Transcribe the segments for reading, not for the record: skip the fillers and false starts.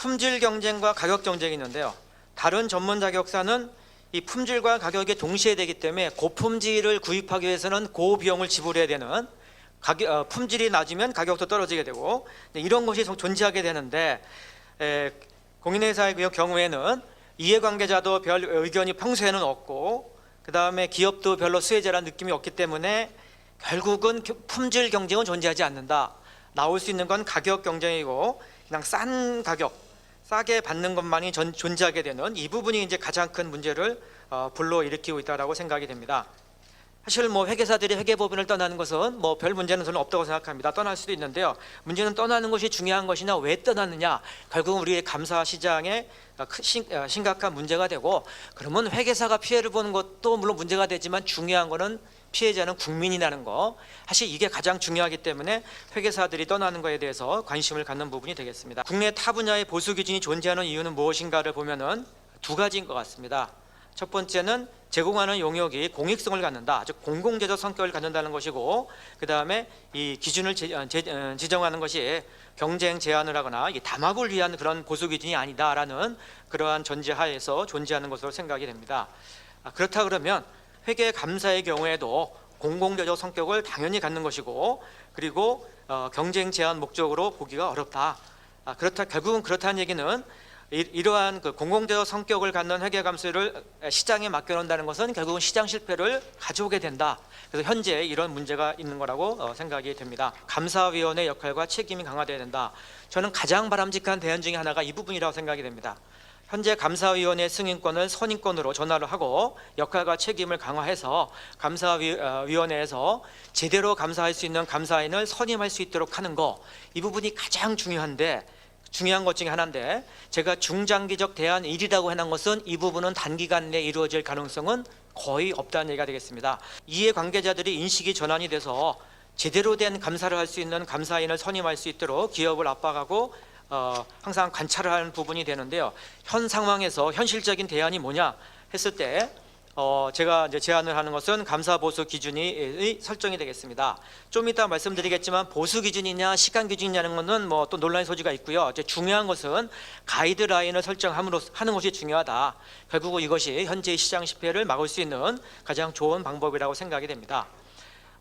품질 경쟁과 가격 경쟁이 있는데요. 다른 전문 자격사는 이 품질과 가격이 동시에 되기 때문에 고품질을 구입하기 위해서는 고비용을 지불해야 되는, 품질이 낮으면 가격도 떨어지게 되고 이런 것이 존재하게 되는데, 공인회사의 경우에는 이해관계자도 별 의견이 평소에는 없고, 그 다음에 기업도 별로 수혜자라는 느낌이 없기 때문에 결국은 품질 경쟁은 존재하지 않는다. 나올 수 있는 건 가격 경쟁이고, 그냥 싼 가격, 싸게 받는 것만이 존재하게 되는 이 부분이 이제 가장 큰 문제를 불러일으키고 있다라고 생각이 됩니다. 사실 회계사들이 회계법인을 떠나는 것은 별 문제는 저는 없다고 생각합니다. 떠날 수도 있는데요. 문제는 떠나는 것이 중요한 것이냐, 왜 떠나느냐, 결국은 우리의 감사 시장에 심각한 문제가 되고, 그러면 회계사가 피해를 보는 것도 물론 문제가 되지만 중요한 거는 피해자는 국민이라는 거, 사실 이게 가장 중요하기 때문에 회계사들이 떠나는 것에 대해서 관심을 갖는 부분이 되겠습니다. 국내 타 분야의 보수 기준이 존재하는 이유는 무엇인가를 보면은 두 가지인 것 같습니다. 첫 번째는 제공하는 용역이 공익성을 갖는다, 즉 공공재적 성격을 갖는다는 것이고, 그 다음에 이 기준을 지정하는 것이 경쟁 제한을 하거나 담합을 위한 그런 보수 기준이 아니다라는 그러한 전제하에서 존재하는 것으로 생각이 됩니다. 그렇다 그러면 회계 감사의 경우에도 공공재적 성격을 당연히 갖는 것이고, 그리고 경쟁 제한 목적으로 보기가 어렵다. 결국은 그렇다는 얘기는 이러한 공공재적 성격을 갖는 회계 감사를 시장에 맡겨놓는다는 것은 결국은 시장 실패를 가져오게 된다. 그래서 현재 이런 문제가 있는 거라고 생각이 됩니다. 감사위원회 역할과 책임이 강화돼야 된다. 저는 가장 바람직한 대안 중에 하나가 이 부분이라고 생각이 됩니다. 현재 감사위원회 승인권을 선임권으로 전환을 하고 역할과 책임을 강화해서 감사위원회에서 제대로 감사할 수 있는 감사인을 선임할 수 있도록 하는 거, 이 부분이 가장 중요한 것 중에 하나인데, 제가 중장기적 대안 1이라고 해놓은 것은 이 부분은 단기간 내에 이루어질 가능성은 거의 없다는 얘기가 되겠습니다. 이해관계자들이 인식이 전환이 돼서 제대로 된 감사를 할 수 있는 감사인을 선임할 수 있도록 기업을 압박하고 항상 관찰을 하는 부분이 되는데요. 현 상황에서 현실적인 대안이 뭐냐 했을 때 제가 이제 제안을 하는 것은 감사 보수 기준이 설정이 되겠습니다. 좀 이따 말씀드리겠지만 보수 기준이냐 시간 기준이냐는 것은 또 논란의 소지가 있고요. 이제 중요한 것은 가이드라인을 설정하는 것이 중요하다. 결국은 이것이 현재의 시장 실패를 막을 수 있는 가장 좋은 방법이라고 생각이 됩니다.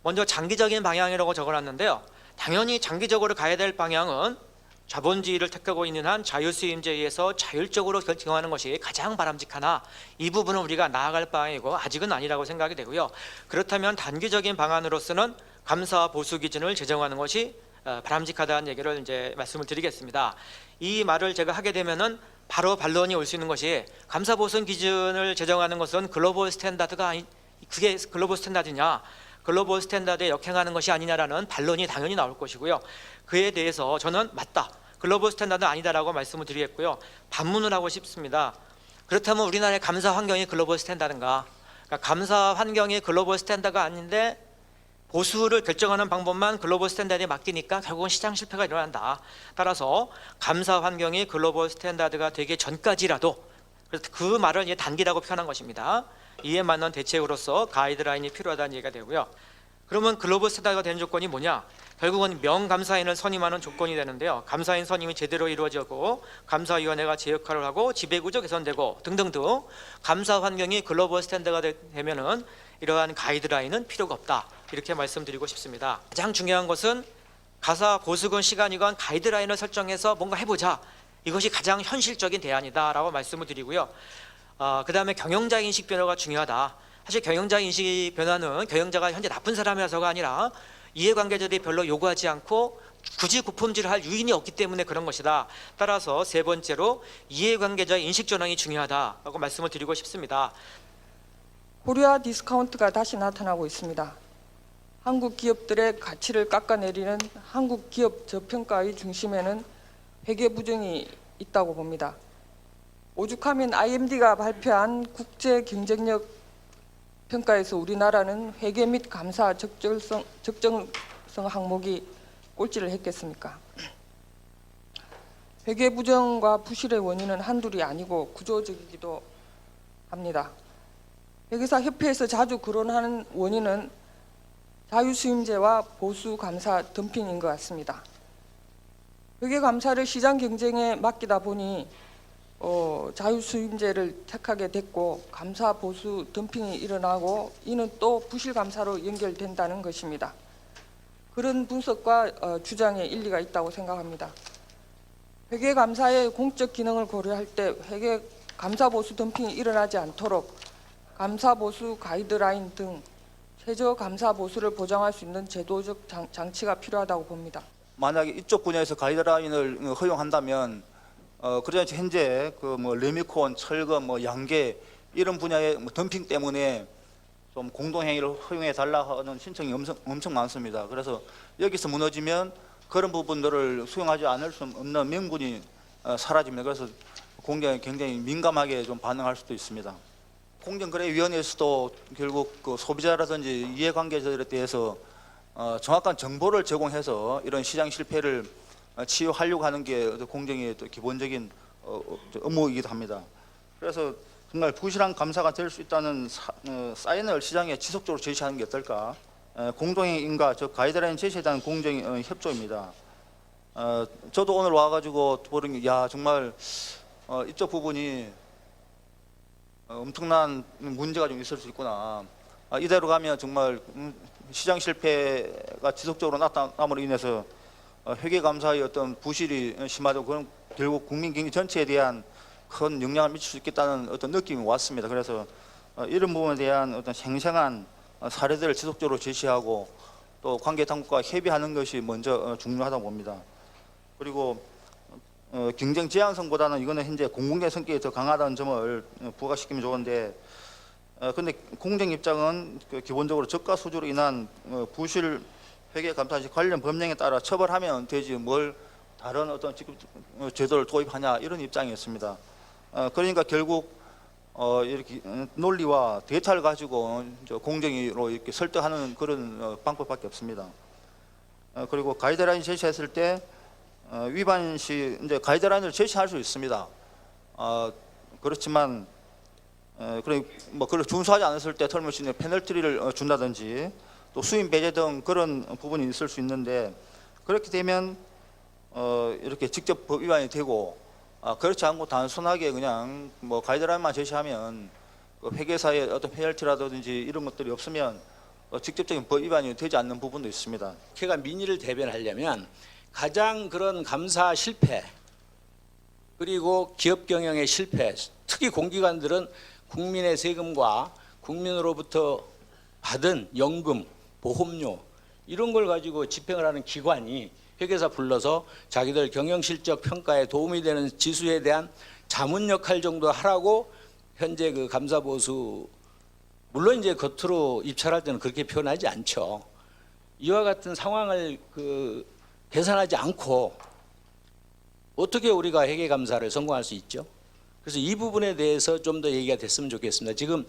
먼저 장기적인 방향이라고 적어놨는데요. 당연히 장기적으로 가야 될 방향은 자본주의를 택하고 있는 한 자유수임제에 의해서 자율적으로 결정하는 것이 가장 바람직하나, 이 부분은 우리가 나아갈 방향이고 아직은 아니라고 생각이 되고요. 그렇다면 단기적인 방안으로서는 감사 보수 기준을 제정하는 것이 바람직하다는 얘기를 이제 말씀을 드리겠습니다. 이 말을 제가 하게 되면은 바로 반론이 올 수 있는 것이, 감사 보수 기준을 제정하는 것은 글로벌 스탠다드가 그게 글로벌 스탠다드냐, 글로벌 스탠다드에 역행하는 것이 아니냐라는 반론이 당연히 나올 것이고요. 그에 대해서 저는 맞다, 글로벌 스탠다드는 아니다라고 말씀을 드리겠고요. 반문을 하고 싶습니다. 그렇다면 우리나라의 감사 환경이 글로벌 스탠다드인가? 그러니까 감사 환경이 글로벌 스탠다드가 아닌데 보수를 결정하는 방법만 글로벌 스탠다드에 맡기니까 결국은 시장 실패가 일어난다. 따라서 감사 환경이 글로벌 스탠다드가 되기 전까지라도, 그래서 그 말을 이제 단기라고 표현한 것입니다. 이에 맞는 대책으로서 가이드라인이 필요하다는 얘기가 되고요. 그러면 글로벌 스탠다드가 되는 조건이 뭐냐? 결국은 명감사인을 선임하는 조건이 되는데요. 감사인 선임이 제대로 이루어지고 감사위원회가 제 역할을 하고 지배구조 개선되고 등등등, 감사 환경이 글로벌 스탠다드가 되면은 이러한 가이드라인은 필요가 없다, 이렇게 말씀드리고 싶습니다. 가장 중요한 것은 가사 보수건 시간이건 가이드라인을 설정해서 뭔가 해보자, 이것이 가장 현실적인 대안이다라고 말씀을 드리고요. 그 다음에 경영자 인식 변화가 중요하다. 사실 경영자 인식 변화는 경영자가 현재 나쁜 사람이라서가 아니라 이해관계자들이 별로 요구하지 않고 굳이 고품질을 할 유인이 없기 때문에 그런 것이다. 따라서 세 번째로 이해관계자의 인식 전환이 중요하다라고 말씀을 드리고 싶습니다. 고리아 디스카운트가 다시 나타나고 있습니다. 한국 기업들의 가치를 깎아내리는 한국 기업 저평가의 중심에는 회계 부정이 있다고 봅니다. 오죽하면 IMD가 발표한 국제 경쟁력 평가에서 우리나라는 회계 및 감사 적정성 항목이 꼴찌를 했겠습니까? 회계 부정과 부실의 원인은 한둘이 아니고 구조적이기도 합니다. 회계사 협회에서 자주 거론하는 원인은 자유수임제와 보수감사 덤핑인 것 같습니다. 회계 감사를 시장 경쟁에 맡기다 보니 자유수임제를 택하게 됐고 감사 보수 덤핑이 일어나고 이는 또 부실 감사로 연결된다는 것입니다. 그런 분석과 주장에 일리가 있다고 생각합니다. 회계 감사의 공적 기능을 고려할 때 회계 감사 보수 덤핑이 일어나지 않도록 감사 보수 가이드라인 등 최저 감사 보수를 보장할 수 있는 제도적 장치가 필요하다고 봅니다. 만약에 이쪽 분야에서 가이드라인을 허용한다면 그래서 현재 그 뭐 레미콘, 철거, 뭐 양계 이런 분야의 뭐 덤핑 때문에 좀 공동행위를 허용해 달라 하는 신청이 엄청 많습니다. 그래서 여기서 무너지면 그런 부분들을 수용하지 않을 수 없는 명분이 사라집니다. 그래서 공정에 굉장히 민감하게 좀 반응할 수도 있습니다. 공정거래위원회에서도 결국 그 소비자라든지 이해관계자들에 대해서 정확한 정보를 제공해서 이런 시장 실패를 치유하려고 하는 게 공정의 기본적인 업무이기도 합니다. 그래서 정말 부실한 감사가 될 수 있다는 사인을 시장에 지속적으로 제시하는 게 어떨까? 공동행위인가 저 가이드라인 제시에 대한 공정 협조입니다. 저도 오늘 와가지고 보는 게 야 정말 이쪽 부분이 엄청난 문제가 좀 있을 수 있구나. 이대로 가면 정말 시장 실패가 지속적으로 나타남으로 인해서 회계감사의 어떤 부실이 심하고 그런 결국 국민 경제 전체에 대한 큰 영향을 미칠 수 있겠다는 어떤 느낌이 왔습니다. 그래서 이런 부분에 대한 어떤 생생한 사례들을 지속적으로 제시하고 또 관계 당국과 협의하는 것이 먼저 중요하다고 봅니다. 그리고 경쟁 제한성보다는 이거는 현재 공공재 성격이 더 강하다는 점을 부각시키면 좋은데 근데 공정 입장은 기본적으로 저가 수주로 인한 부실 회계 감사 시 관련 법령에 따라 처벌하면 되지 뭘 다른 어떤 직급 제도를 도입하냐 이런 입장이었습니다. 그러니까 결국 이렇게 논리와 데이터를 가지고 공정위로 이렇게 설득하는 그런 방법밖에 없습니다. 그리고 가이드라인 제시했을 때 위반 시 이제 가이드라인을 제시할 수 있습니다. 그렇지만 뭐 그걸 준수하지 않았을 때 털물시 페널티를 준다든지 또 수임 배제 등 그런 부분이 있을 수 있는데 그렇게 되면 이렇게 직접 법 위반이 되고 그렇지 않고 단순하게 그냥 뭐 가이드라인만 제시하면 회계사의 어떤 페널티라든지 이런 것들이 없으면 직접적인 법 위반이 되지 않는 부분도 있습니다. 국회가 민의를 대변하려면 가장 그런 감사 실패 그리고 기업 경영의 실패, 특히 공기관들은 국민의 세금과 국민으로부터 받은 연금, 보험료 이런 걸 가지고 집행을 하는 기관이 회계사 불러서 자기들 경영실적 평가에 도움이 되는 지수에 대한 자문 역할 정도 하라고 현재 그 감사보수 물론 이제 겉으로 입찰할 때는 그렇게 표현하지 않죠. 이와 같은 상황을 계산하지 않고 어떻게 우리가 회계감사를 성공할 수 있죠? 그래서 이 부분에 대해서 좀 더 얘기가 됐으면 좋겠습니다. 지금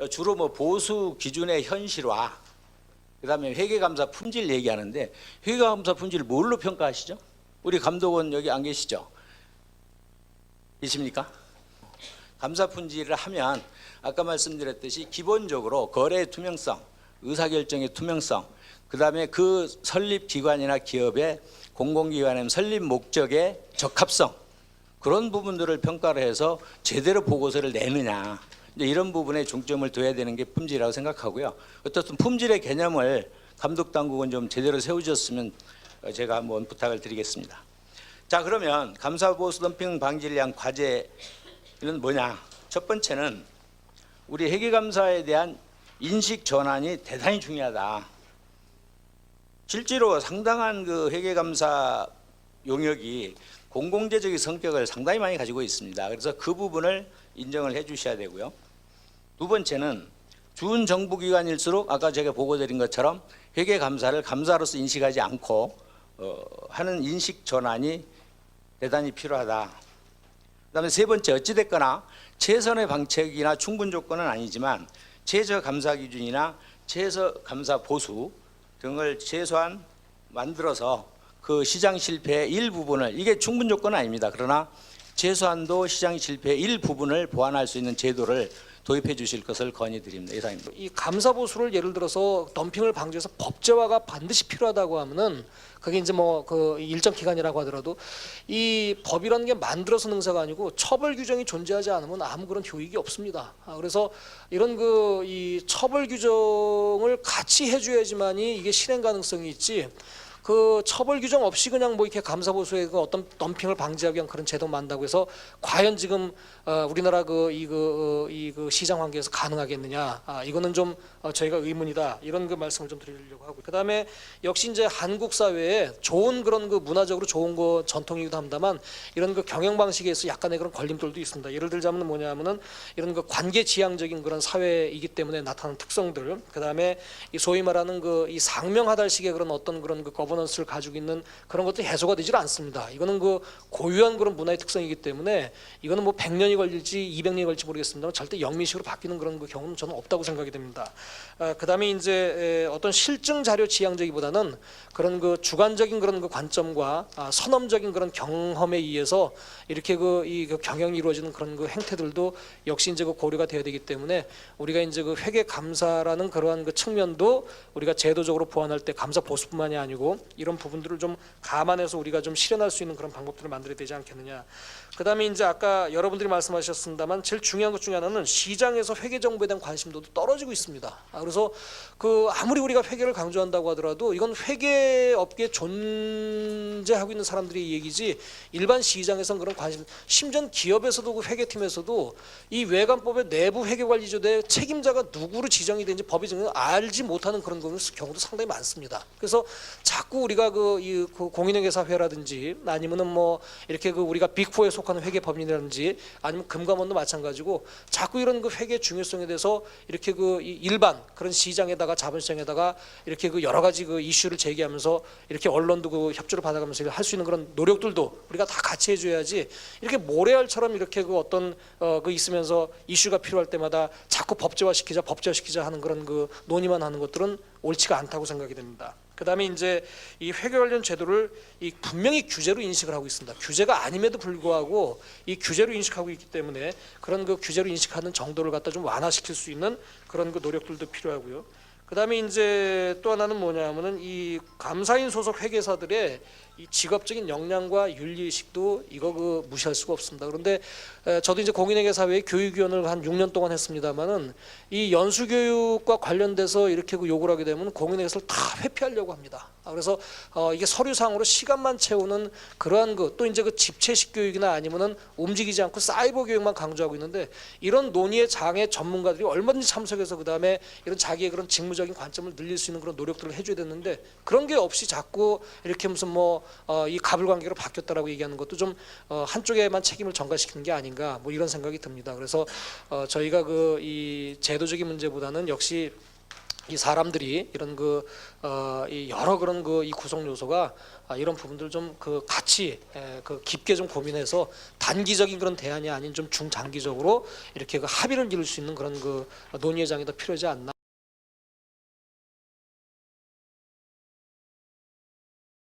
주로 뭐 보수 기준의 현실화, 그다음에 회계감사 품질 얘기하는데 회계감사 품질을 뭘로 평가하시죠? 우리 감독원 여기 안 계시죠? 계십니까? 감사 품질을 하면 아까 말씀드렸듯이 기본적으로 거래의 투명성, 의사결정의 투명성, 그다음에 그 설립 기관이나 기업의 공공기관의 설립 목적의 적합성 그런 부분들을 평가를 해서 제대로 보고서를 내느냐 이제 이런 부분에 중점을 둬야 되는 게 품질이라고 생각하고요. 어떻든 품질의 개념을 감독 당국은 좀 제대로 세우셨으면 제가 한번 부탁을 드리겠습니다. 자 그러면 감사보수 덤핑 방지를 위한 과제는 뭐냐? 첫 번째는 우리 회계감사에 대한 인식 전환이 대단히 중요하다. 실제로 상당한 그 회계감사 용역이 공공재적인 성격을 상당히 많이 가지고 있습니다. 그래서 그 부분을 인정을 해 주셔야 되고요. 두 번째는 준정부기관일수록 아까 제가 보고드린 것처럼 회계감사를 감사로서 인식하지 않고 하는 인식 전환이 대단히 필요하다. 그다음에 세 번째 어찌됐거나 최선의 방책이나 충분 조건은 아니지만 최저 감사 기준이나 최저 감사 보수 등을 최소한 만들어서 그 시장 실패의 일부분을 이게 충분 조건은 아닙니다. 그러나 최소한도 시장 실패의 일부분을 보완할 수 있는 제도를 도입해 주실 것을 건의드립니다. 이상입니다. 이 감사 보수를 예를 들어서 덤핑을 방지해서 법제화가 반드시 필요하다고 하면은 그게 이제 뭐 그 일정 기간이라고 하더라도 이 법이라는 게 만들어서 능사가 아니고 처벌 규정이 존재하지 않으면 아무 그런 효익이 없습니다. 그래서 이런 그 이 처벌 규정을 같이 해줘야지만이 이게 실행 가능성이 있지. 그 처벌 규정 없이 그냥 뭐 이렇게 감사 보수의 그 어떤 덤핑을 방지하기 위한 그런 제도 만다고 해서 과연 지금 우리나라 그 시장 환경에서 가능하겠느냐? 이거는 좀 저희가 의문이다. 이런 그 말씀을 좀 드리려고 하고. 그다음에 역시 이제 한국 사회에 좋은 그런 그 문화적으로 좋은 거 전통이기도 합니다만 이런 그 경영 방식에서 약간의 그런 걸림돌도 있습니다. 예를 들자면 뭐냐면은 이런 그 관계 지향적인 그런 사회이기 때문에 나타나는 특성들. 그다음에 이 소위 말하는 그 이 상명하달식의 그런 어떤 그런 그 거버넌스를 가지고 있는 그런 것들이 해소가 되질 않습니다. 이거는 그 고유한 그런 문화의 특성이기 때문에 이거는 뭐 100년이 걸릴지 200년이 걸릴지 모르겠습니다만 절대 영미식으로 바뀌는 그런 그 경우는 저는 없다고 생각이 됩니다. 그다음에 이제 어떤 실증 자료 지향적이보다는 그런 그 주관적인 그런 그 관점과 선험적인 그런 경험에 의해서 이렇게 이 경영이 이루어지는 그런 그 행태들도 역시 이제 그 고려가 되어야 되기 때문에 우리가 이제 그 회계 감사라는 그러한 그 측면도 우리가 제도적으로 보완할 때 감사 보수뿐만이 아니고 이런 부분들을 좀 감안해서 우리가 좀 실현할 수 있는 그런 방법들을 만들어야 되지 않겠느냐. 그다음에 이제 아까 여러분들이 말씀하셨습니다만 제일 중요한 것 중에 하나는 시장에서 회계 정보에 대한 관심도도 떨어지고 있습니다. 그래서 그 아무리 우리가 회계를 강조한다고 하더라도 이건 회계 업계에 존재하고 있는 사람들의 얘기지 일반 시장에서는 그런 관심, 심지어 기업에서도 그 회계팀에서도 이 외관법의 내부 회계관리조대 책임자가 누구로 지정이 되는지 법이 정해 알지 못하는 그런 경우도 상당히 많습니다. 그래서 자꾸 우리가 그 공인회계사회라든지 아니면은 뭐 이렇게 그 우리가 빅4에 속하는 회계법인이라든지 아니면 금감원도 마찬가지고 자꾸 이런 그 회계 중요성에 대해서 이렇게 그 일반 그런 시장에다가 자본시장에다가 이렇게 그 여러 가지 그 이슈를 제기하면서 이렇게 언론도 그 협조를 받아가면서 할 수 있는 그런 노력들도 우리가 다 같이 해줘야지 이렇게 모래알처럼 이렇게 그 어떤 그 있으면서 이슈가 필요할 때마다 자꾸 법제화시키자 하는 그런 그 논의만 하는 것들은 옳지가 않다고 생각이 됩니다. 그다음에 이제 이 회계 관련 제도를 분명히 규제로 인식을 하고 있습니다. 규제가 아님에도 불구하고 이 규제로 인식하고 있기 때문에 그런 그 규제로 인식하는 정도를 갖다 좀 완화시킬 수 있는 그런 그 노력들도 필요하고요. 그다음에 이제 또 하나는 뭐냐면은 이 감사인 소속 회계사들의 이 직업적인 역량과 윤리의식도 이거 그 무시할 수가 없습니다. 그런데 저도 이제 공인회계사회의 교육위원을 한 6년 동안 했습니다만은 이 연수교육과 관련돼서 이렇게 그 요구를 하게 되면 공인회계사를 다 회피하려고 합니다. 그래서 이게 서류상으로 시간만 채우는 그러한 또 이제 그 집체식 교육이나 아니면은 움직이지 않고 사이버 교육만 강조하고 있는데 이런 논의의 장애 전문가들이 얼마든지 참석해서 그다음에 이런 자기의 그런 직무적인 관점을 늘릴 수 있는 그런 노력들을 해줘야 되는데 그런 게 없이 자꾸 이렇게 무슨 이 가불관계로 바뀌었다라고 얘기하는 것도 좀 한쪽에만 책임을 전가시키는 게 아닌가 뭐 이런 생각이 듭니다. 그래서 저희가 이 제도적인 문제보다는 역시 이 사람들이 이런 이 여러 그런 이 구성 요소가 이런 부분들 좀 같이 깊게 좀 고민해서 단기적인 그런 대안이 아닌 좀 중장기적으로 이렇게 합의를 이룰 수 있는 그런 논의의 장이 더 필요하지 않나.